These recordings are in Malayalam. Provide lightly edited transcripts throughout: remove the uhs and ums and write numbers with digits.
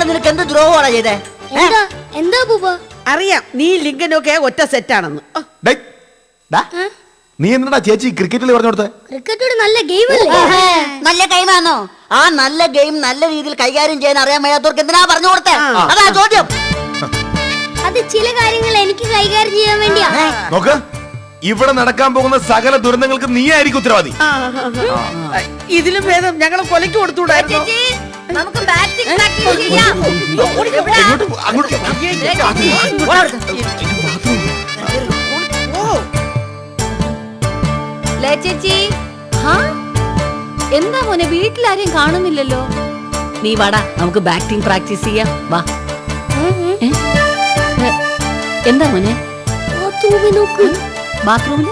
നിനക്ക് എന്ത് ദ്രോഹമാണ് ചെയ്തേ? എന്താ പൂപ്പ? അറിയാം നീ ലിങ്കനൊക്കെ ഒറ്റ സെറ്റാണെന്ന്. നീ എന്താ ചേച്ചി ക്രിക്കറ്റിൽ പറഞ്ഞു കൊടുത്തേ? ക്രിക്കറ്റ് നല്ല ഗെയിം അല്ലേ? നല്ല ഗെയിമാണോ? ആ നല്ല ഗെയിം നല്ല രീതിയിൽ കൈകാര്യം ചെയ്യാൻ അറിയാൻ വയ്യാത്തവർക്ക് എന്തിനാ പറഞ്ഞു കൊടുത്തേ? അതാ ചോദ്യം. അത് ചില കാര്യങ്ങൾ എനിക്ക് കൈകാര്യം ചെയ്യാൻ വേണ്ടിയാ. നോക്ക്, ഇവിടെ നടക്കാൻ പോകുന്ന സകല ദുരന്തങ്ങൾക്ക് നീ ആയിരിക്കും ഉത്തരവാദി. ഇതിലും ഭേദം ഞങ്ങൾ കൊലയ്ക്ക് കൊടുത്തുകൂടായിരുന്നു. നമുക്ക് ബാറ്റിംഗ് പ്രാക്ടീസ് ചെയ്യാം. ചേച്ചി എന്താ മോനെ വീട്ടിലാരെയും കാണുന്നില്ലല്ലോ? നീ വാടാ, നമുക്ക് ബാറ്റിംഗ് പ്രാക്ടീസ് ചെയ്യാം. വാ. എന്താ മോനെ? ബാത്റൂമില്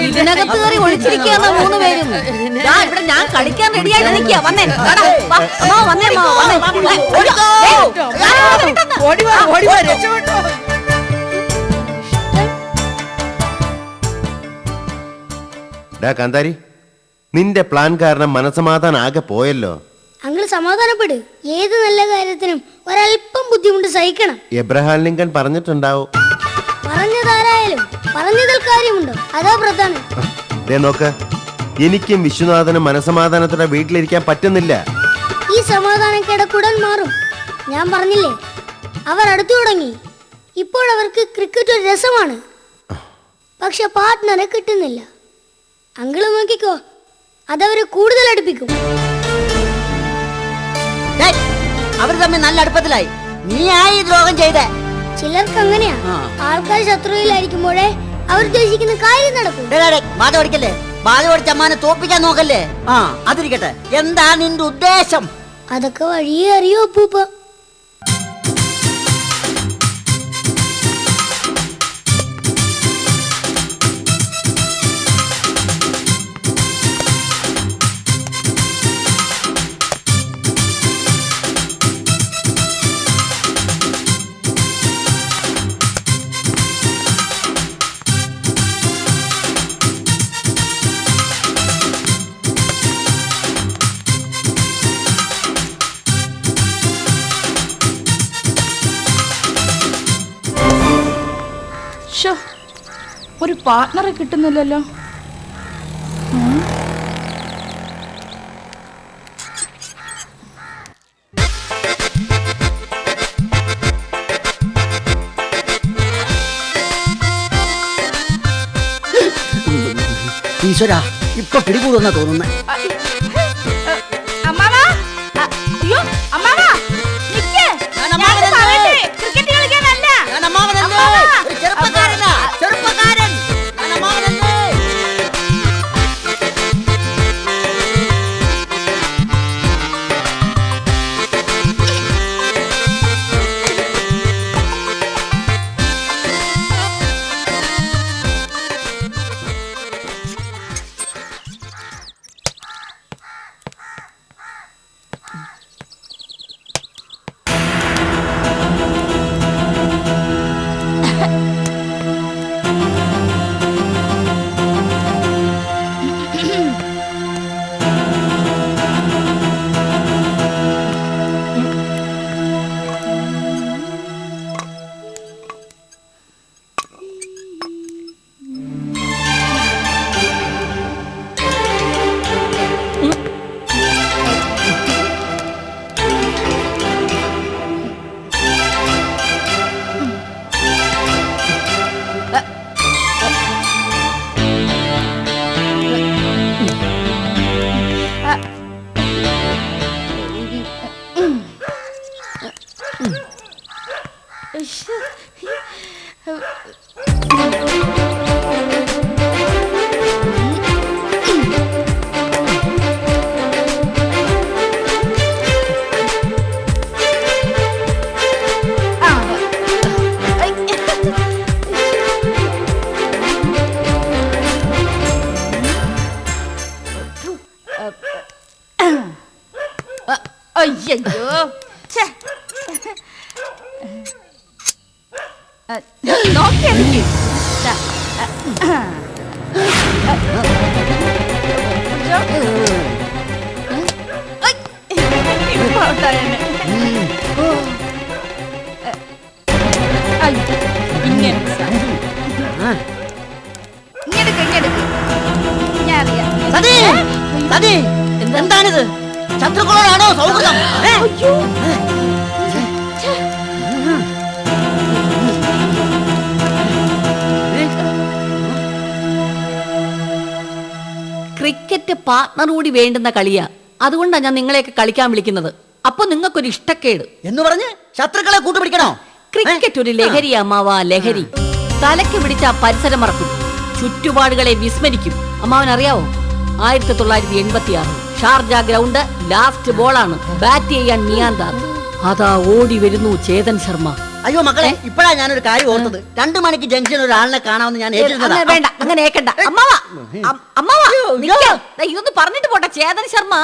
ഇതിനകത്ത് കയറി ഒളിച്ചിരിക്കുന്ന 3 പേരും. ഇവിടെ ഞാൻ കളിക്കാൻ റെഡിയായിട്ട് നിൽക്കുക. വന്നേ വന്നേ. കാന്താരി, നിന്റെ പ്ലാൻ കാരണം മനസമാധാനം ആകെ പോയല്ലോ. അങ്കിൾ സമാധാനപ്പെട്. ഏത് നല്ല കാര്യത്തിനും ഒരല്പം ബുദ്ധിമുട്ട് സഹിക്കണം. എബ്രഹാം ലിങ്കൻ പറഞ്ഞിട്ടുണ്ടാവും. പറഞ്ഞതാരായാലും പറഞ്ഞതിൽ കാര്യമുണ്ടോ? അതാ പ്രധാനം. നോക്ക്, എനിക്കും വിശ്വനാഥനും മനസമാധാനത്തോടെ വീട്ടിലിരിക്കാൻ പറ്റുന്നില്ല. ഈ സമാധാനം കിടക്കുടൻ മാറും. ഞാൻ പറഞ്ഞില്ലേ, അവർ അടുത്തു തുടങ്ങി. ഇപ്പോഴവർക്ക് ക്രിക്കറ്റ് ഒരു രസമാണ്. പക്ഷെ പാർട്ട്ണറെ കിട്ടുന്നില്ല. അങ്കിള് നോക്കിക്കോ, അതവരെ കൂടുതൽ അടുപ്പിക്കും. അവർ തമ്മിൽ നല്ല അടുപ്പത്തിലായി. നീ ആയി ദ്രോഹം ചെയ്തേ. ചിലർക്ക് അങ്ങനെയാ. ആൾക്കാർ ശത്രുവിലായിരിക്കുമ്പോഴേ അവർ ഉദ്ദേശിക്കുന്ന കാര്യം നടക്കും. ബാധ ഓടിക്കല്ലേ, ബാധ ഓടിച്ച് അമ്മാനെ തോപ്പിക്കാൻ നോക്കല്ലേ. അതിരിക്കട്ടെ, എന്താ നിന്റെ ഉദ്ദേശം? അതൊക്കെ വഴിയേ അറിയോ അപ്പൂപ്പ. ഒരു പാർട്ട്ണറെ കിട്ടുന്നില്ലല്ലോ. ഈശ്വരാ, ഇപ്പൊ പിടികൂടുന്ന തോന്നുന്നു. അയ്യോ നോക്കി പാവത്തായനെ. അയ്യോ, ഇങ്ങനെ ഇങ്ങെടുക്ക്. ഞാൻ അറിയാം. സതി സതി എന്താണിത്? ശത്രുക്കളോടാണോ സൗഹൃദം? ക്രിക്കറ്റ് പാർട്ണർ കൂടി വേണ്ടുന്ന കളിയാ. അതുകൊണ്ടാണ് ഞാൻ നിങ്ങളെയൊക്കെ കളിക്കാൻ വിളിക്കുന്നത്. അപ്പൊ നിങ്ങൾക്കൊരു ഇഷ്ടക്കേട് എന്ന് പറഞ്ഞ് ശത്രുക്കളെ കൂട്ടുപിടിക്കണോ? ക്രിക്കറ്റ് ഒരു ലഹരി അമ്മാവാ, ലഹരി. തലയ്ക്ക് പിടിച്ച പരിസരം മറക്കും, ചുറ്റുപാടുകളെ വിസ്മരിക്കും. അമ്മാവൻ അറിയാവോ? 1986 ഷാർജ ഗ്രൗണ്ട്, ലാസ്റ്റ് ബോളാണ്. ബാറ്റ് ചെയ്യാൻ നിയാന്താർ. അതാ ഓടി വരുന്നു ചേതൻ ശർമ്മ. അയ്യോ മക്കളെ, ഇപ്പഴാ ഞാനൊരു കാര്യം ഓർത്തത്. 2 മണിക്ക് ജംഗ്ഷൻ ഒരാളിനെ കാണാമെന്ന് ഞാൻ ഏറ്റെടുത്തതാ. അങ്ങനെ വേണ്ട, അങ്ങനെ ഏക്കണ്ട. അമ്മാവാ, അമ്മാവാ, നിൽക്ക്. ദാ ഇതൊന്ന് പറഞ്ഞിട്ട് പോട്ടെ. ചേതൻ ശർമ്മ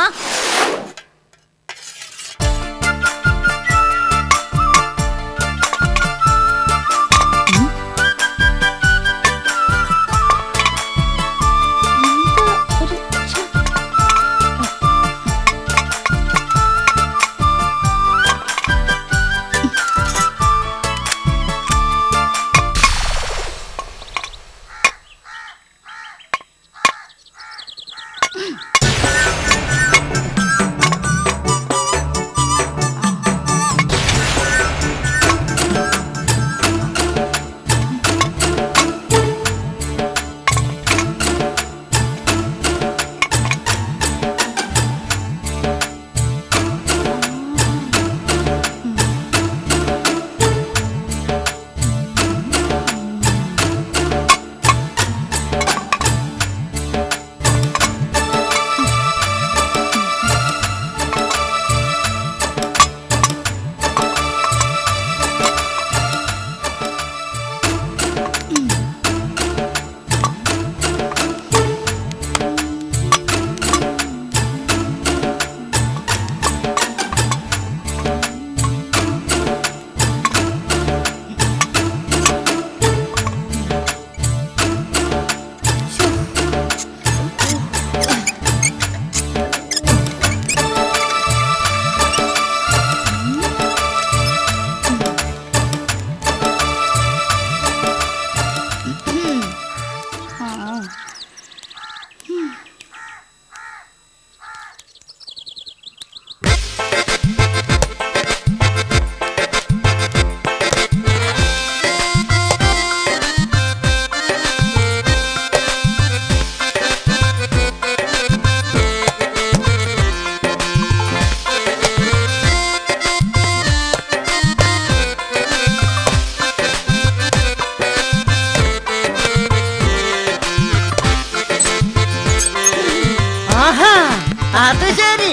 അത് ശരി.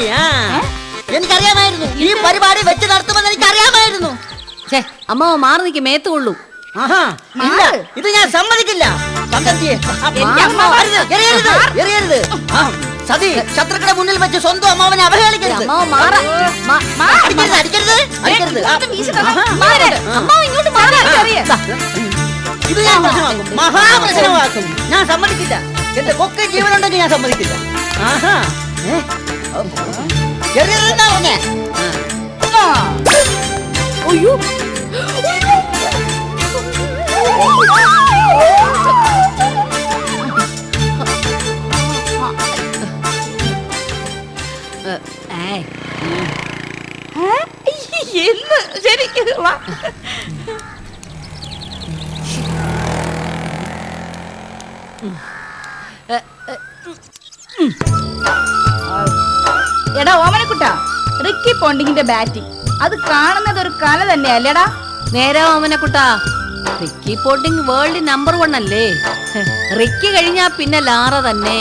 എനിക്കറിയാമായിരുന്നു ഈ പരിപാടി വെച്ച് നടത്തുമെന്ന് എനിക്കറിയാമായിരുന്നു. അമ്മാവ മാറി നിൽക്ക്, മേത്ത് കൊള്ളൂ. ആഹാ, ഇല്ല, ഇത് ഞാൻ സമ്മതിക്കില്ല. സമ്മതിയെ. അരുത്, എറിയരുത്, എറിയരുത്. സതി, ശത്രുക്കളുടെ മുന്നിൽ വെച്ച് സ്വന്തം അമ്മാവനെ അവഹേളിക്കരുത്. അമ്മാവ മാറാ. അടിക്കരുത്, അടിക്കരുത്, അടിക്കരുത്. അമ്മാവ ഇങ്ങോട്ട് മാറാ. ഇത് ഞാൻ പ്രശ്നമാക്കും, മഹാപ്രശ്നമാക്കും. ഞാൻ സമ്മതിക്കില്ല. എന്റെ കൊക്കെ ജീവനുണ്ടെങ്കിൽ ഞാൻ സമ്മതിക്കില്ല. ആഹാ, എറിയരുതെന്നാ പറഞ്ഞേ. അയ്യോ, എന്ന് ശരിക്കും വാ. എടാ ഓമനക്കുട്ടാ, റിക്കി പോണ്ടിങ്ങിന്റെ ബാറ്റിംഗ് അത് കാണുന്നത് ഒരു കല തന്നെ അല്ലേടാ? നേരെ ഓമനക്കുട്ടാ, റിക്കി പോണ്ടിങ് വേൾഡ് നമ്പർ 1 അല്ലേ? റിക്കി കഴിഞ്ഞാ പിന്നെ ലാറ തന്നെ.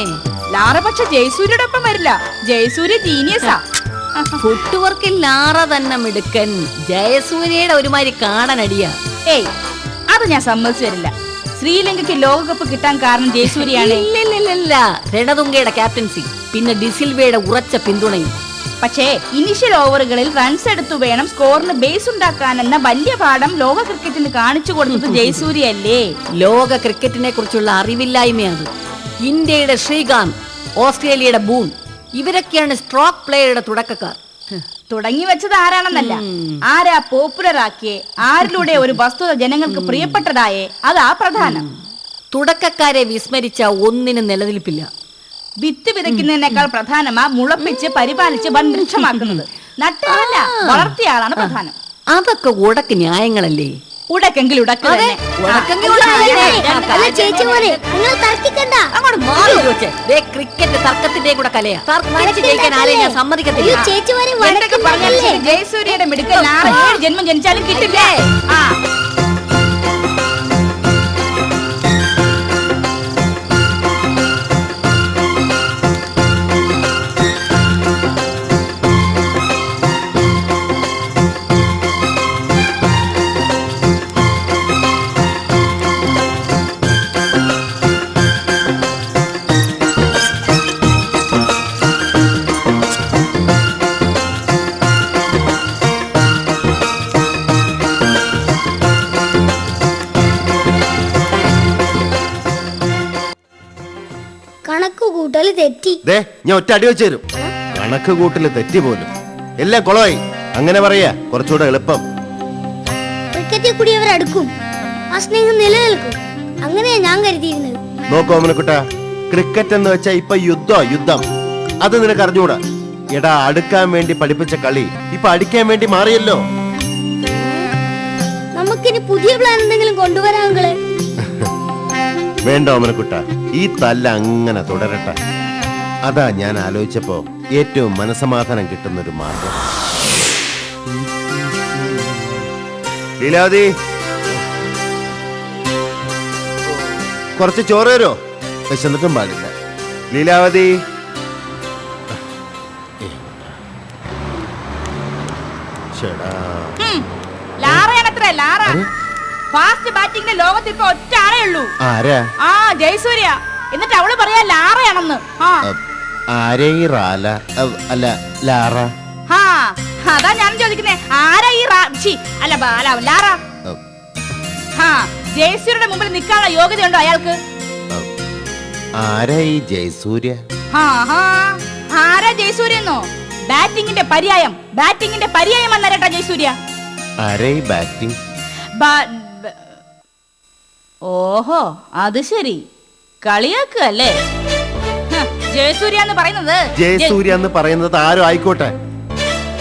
ലാറ പക്ഷെ ജയസൂര്യയുടെ ഒപ്പം വരില്ല. ജയസൂര്യ ജീനിയസാ. ഫുട് വർക്കിൽ ലാറ തന്നെ മിടുക്കൻ. ജയസൂര്യയുടെ ഒരുമാതിരി കാണനടിയാ. ഏയ്, അത് ഞാൻ സമ്മതിച്ചു തരില്ല. ശ്രീലങ്കയ്ക്ക് ലോകകപ്പ് കിട്ടാൻ കാരണം ജയസൂര്യാണ്. ഇല്ല, രണതുംഗയുടെ ക്യാപ്റ്റൻസി, പിന്നെ ഡിസിൽവയുടെ ഉറച്ച പിന്തുണയും. പക്ഷേ ഇനിഷ്യൽ ഓവറുകളിൽ റൺസ് എടുത്തു വേണം സ്കോറിന് ബേസ് ഉണ്ടാക്കാനെന്ന വലിയ പാഠം ലോക ക്രിക്കറ്റിന് കാണിച്ചു കൊടുത്തത് ജയസൂര്യ അല്ലേ? ലോക ക്രിക്കറ്റിനെ കുറിച്ചുള്ള അറിവില്ലായ്മയാണ്. ഇന്ത്യയുടെ ശ്രീകാന്ത്, ഓസ്ട്രേലിയയുടെ ബൂൺ, ഇവരൊക്കെയാണ് സ്ട്രോക്ക് പ്ലേയറുടെ തുടക്കക്കാർ. തുടങ്ങി വെച്ചത് ആരാണെന്നല്ല, ആരാ പോപ്പുലർ ആക്കിയേ, ആരിലൂടെ ഒരു വസ്തുത ജനങ്ങൾക്ക് പ്രിയപ്പെട്ടതായേ, അതാ പ്രധാനം. തുടക്കക്കാരെ വിസ്മരിച്ച ഒന്നിനും നിലനിൽപ്പില്ല. വിത്ത് വിതയ്ക്കുന്നതിനേക്കാൾ പ്രധാനമാ മുളപ്പിച്ച് പരിപാലിച്ച് വൻ വൃക്ഷമാക്കുന്നത്. നട്ടതല്ല, വളർത്തിയ ആളാണ് പ്രധാനം. അതൊക്കെ ഉടക്ക് ന്യായങ്ങളല്ലേ? ഉടക്കെങ്കിൽ ഉടക്ക് തന്നെ. ഉടക്കെങ്കിൽ അല്ല, ഉടക്ക് അല്ല, തന്നെ. അല്ല, അല്ല, ചേച്ചിമാരെ നിങ്ങൾ തർക്കിക്കണ്ട. അങ്ങോട്ട് മാറി ചോദിച്ചേ. ദേ ക്രിക്കറ്റ് തർക്കത്തിന്റെ കൂടെ കലയാ. തർക്കിച്ച് ജയിക്കാൻ ആരെയും ഞാൻ സമ്മതിക്കത്തില്ല. അയ്യോ, ചേച്ചിമാരെ എന്തൊക്കെ പറഞ്ഞാലും ശരി, ജയസൂര്യയുടെ മിടുക്കൽ നാളെ 7 ജന്മം ജനിച്ചാലും കിട്ടില്ലേ? ആ കണക്ക് കൂട്ടൽ തെറ്റി. ദേ ഞാൻ ഒറ്റ അടി വെച്ച് തരും. കണക്ക് കൂട്ടില് തെറ്റി പോലും എല്ലാം കുളമായി. അങ്ങനെ പറയാ കുറച്ചുകൂടെ എളുപ്പം. ക്രിക്കറ്റിൽ കൂടി അവർ അടുക്കും, ആ സ്നേഹം നിലനിൽക്കും. അങ്ങനെയാ ഞാൻ കരുതിയിരുന്നത്. നോക്കൂ ഓമനക്കുട്ട, ക്രിക്കറ്റ് എന്ന് വെച്ചാ ഇപ്പൊ യുദ്ധം. അത് നിനക്ക് അറിഞ്ഞൂടാ. എടാ, അടുക്കാൻ വേണ്ടി പഠിപ്പിച്ച കളി ഇപ്പൊ അടിക്കാൻ വേണ്ടി മാറിയല്ലോ. നമുക്കിനി പുതിയ പ്ലാൻ എന്തെങ്കിലും കൊണ്ടുവരാങ്ങളെ. വേണ്ട ഓമനക്കുട്ട, ഈ തല്ല അങ്ങനെ തുടരട്ടെ. അതാ ഞാൻ ആലോചിച്ചപ്പോ ഏറ്റവും മനസമാധാനം കിട്ടുന്ന ഒരു മാർഗം. ലീലാവതി, കുറച്ച് ചോറ് തരോ? വിശന്നിട്ടും പാടില്ല. ലീലാവതി, ചേടാ, ലാറയാണത്രേ, ലാറ. ഫാസ്റ്റ് ബാറ്റിംഗിന്റെ ലോകത്തിൽ ഇപ്പൊ ഒറ്റ ആളേ ഉള്ളൂ. ആരാ? ആ ജയസൂര്യ. എന്നിട്ട് അവള് പറയാ ലാറയാണെന്ന്. ആ ആരേ ഈ റാല? അല്ല, ലാറ. ആ അതാ ഞാൻ ചോദിക്കുന്നേ, ആരാ ഈ അല്ല ലാറ? ആ ജയസൂര്യയുടെ മുമ്പിൽ നിൽക്കാനുള്ള യോഗ്യതയുണ്ടോ അയാൾക്ക്? ആരാ ഈ ജയസൂര്യ? ആരാ ജയസൂര്യന്നോ? ബാറ്റിംഗിന്റെ പര്യായം വന്നേരട്ടാ ജയസൂര്യ. ആരാ ഈ ബാറ്റിംഗ്? ഓഹോ, അത് ശരി, കളിയാക്കല്ലേ? ജയസൂര്യ എന്ന് പറയുന്നത് ജയസൂര്യ എന്ന് പറയുന്നത് ആരും ആയിക്കോട്ടെ,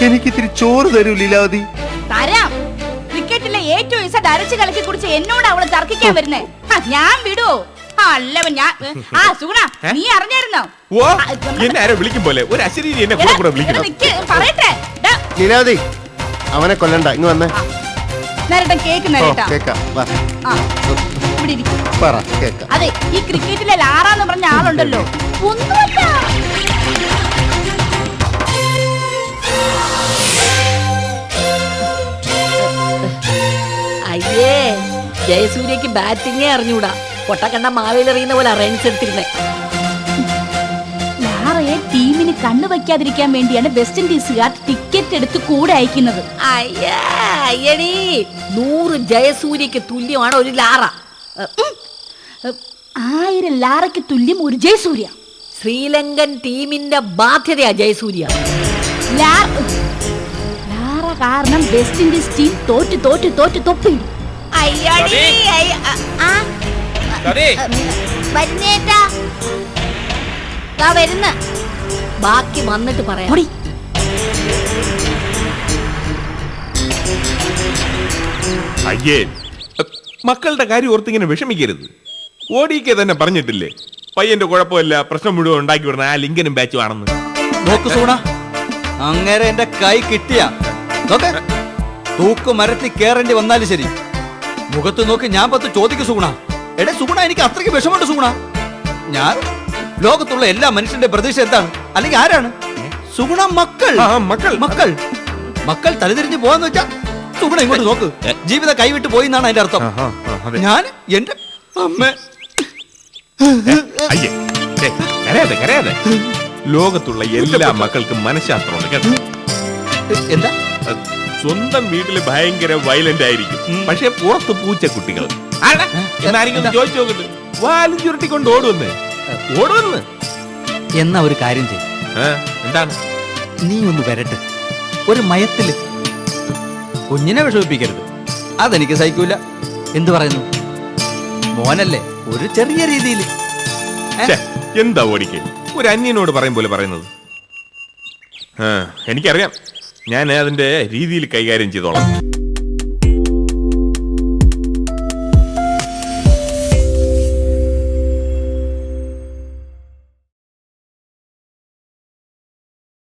എനിക്ക് ഇത്തിരി ചോറ് തരൂ ലീലാവതി. തരാം. ക്രിക്കറ്റിലെ ഏറ്റവും ഇസഡ് അരച്ച് കലക്കി കുടിച്ച് എന്നോട് അവള് തർക്കിക്കാൻ വരുന്നേ. ഞാൻ വിടുവോ? അല്ലവൻ ഞാൻ. ആ സുഗുണ, നീ അറിഞ്ഞായിരുന്നോ? ഓ, എന്നെ ആരോ വിളിക്കും പോലെ ഒരു അശരീരി എന്നെ കൂടെ കൂടെ വിളിക്കണം. പറയട്ടെ ലീലാവതി, അവനെ കൊല്ലണ്ട, ഇങ്ങ് വന്നേ. നേരട്ടെ കേക്ക് ഓ, നേരട്ടാ. കേക്കാം, വാ. ഇവിടെ ഇരിക്കും. പറ, കേക്കാം. അതെ, ഈ ക്രിക്കറ്റിലെ ലാറാന്ന് പറഞ്ഞ ആളുണ്ടല്ലോ, ഒന്നുമല്ല. അയ്യേ, ജയസൂര്യക്ക് ബാറ്റിംഗേ അറിഞ്ഞൂടാ. പൊട്ടക്കണ്ട മാവേലെറിയുന്ന പോലെ റൺസ് എടുത്തിരുന്നേ. ലാറയെ ടീമിന് കണ്ണു വയ്ക്കാതിരിക്കാൻ വേണ്ടിയാണ് വെസ്റ്റ് ഇൻഡീസുകാർ ടിക്കറ്റ് എടുത്ത് കൂടെ അയക്കുന്നത്. അയ്യടി, 100 ജയസൂര്യക്ക് തുല്യമാണ് ഒരു ലാറ. 1000 ലാറയ്ക്ക് തുല്യം ഒരു ജയസൂര്യ. ശ്രീലങ്കൻ ടീമിന്റെ ബാധ്യതയാ ജയസൂര്യ. ലാറ കാരണം വെസ്റ്റ് ഇൻഡീസ് ടീം തോറ്റ് തൊപ്പി. വരുന്ന ബാക്കി വന്നിട്ട് പറയാം. അയ്യേ, മക്കളുടെ കാര്യം ഓർത്തിങ്ങനെ വിഷമിക്കരുത്. ഓടിക്കെ തന്നെ പറഞ്ഞിട്ടില്ലേ, പയ്യന്റെ കുഴപ്പമില്ല, പ്രശ്നം മുഴുവൻ ഉണ്ടാക്കി വിടണം ആ ലിങ്കനും ബാച്ചും ആണെന്ന്. നോക്ക് സൂണ, അങ്ങനെ എന്റെ കൈ കിട്ടിയ നോക്ക്, തൂക്ക് മരത്തിൽ കേറേണ്ടി വന്നാലും ശരി, മുഖത്ത് നോക്കി ഞാൻ 10 ചോദിക്കും സൂണ. എടേ സൂണ, എനിക്ക് അത്രയ്ക്ക് വിഷമുണ്ട് സൂണ. ഞാൻ ലോകത്തുള്ള എല്ലാ മനുഷ്യന്റെ പ്രതീക്ഷ എന്താണ്? അല്ലെങ്കിൽ ആരാണ്? സുഗുണ മക്കൾ. മക്കൾ മക്കൾ തലതിരിഞ്ഞ് പോവാന്ന് വെച്ചാ സുഗുണ ഇങ്ങോട്ട് നോക്ക്, ജീവിതം കൈവിട്ട് പോയി എന്നാണ് അതിന്റെ അർത്ഥം. ഞാൻ എന്റെ അമ്മ അയ്യേ, കരയാതെ. ലോകത്തുള്ള എല്ലാ മക്കൾക്കും മനഃശാസ്ത്രമുണ്ട് കേട്ടോ. എന്താ? സ്വന്തം വീട്ടില് ഭയങ്കര വയലന്റ് ആയിരിക്കും, പക്ഷെ പുറത്ത് പൂച്ചക്കുട്ടികൾ. എന്നാരെങ്കിലും ചോദിച്ചു നോക്കട്ടെ, വാലും ചുരുട്ടിക്കൊണ്ട് ഓടുവന്ന്. എന്നാ ഒരു കാര്യം ചെയ്യും, എന്താണ്? നീ ഒന്ന് വരട്ടെ, ഒരു മയത്തില്. കുഞ്ഞിനെ വിഷമിപ്പിക്കരുത്, അതെനിക്ക് സഹിക്കൂല. എന്തു പറയുന്നു? മോനല്ലേ, ഒരു ചെറിയ രീതിയിൽ. ഛെ, എന്താ ഓടിക്ക് ഒരു അന്യനോട് പറയും പോലെ പറയുന്നത്? എനിക്കറിയാം, ഞാൻ അതിന്റെ രീതിയിൽ കൈകാര്യം ചെയ്തോളാം.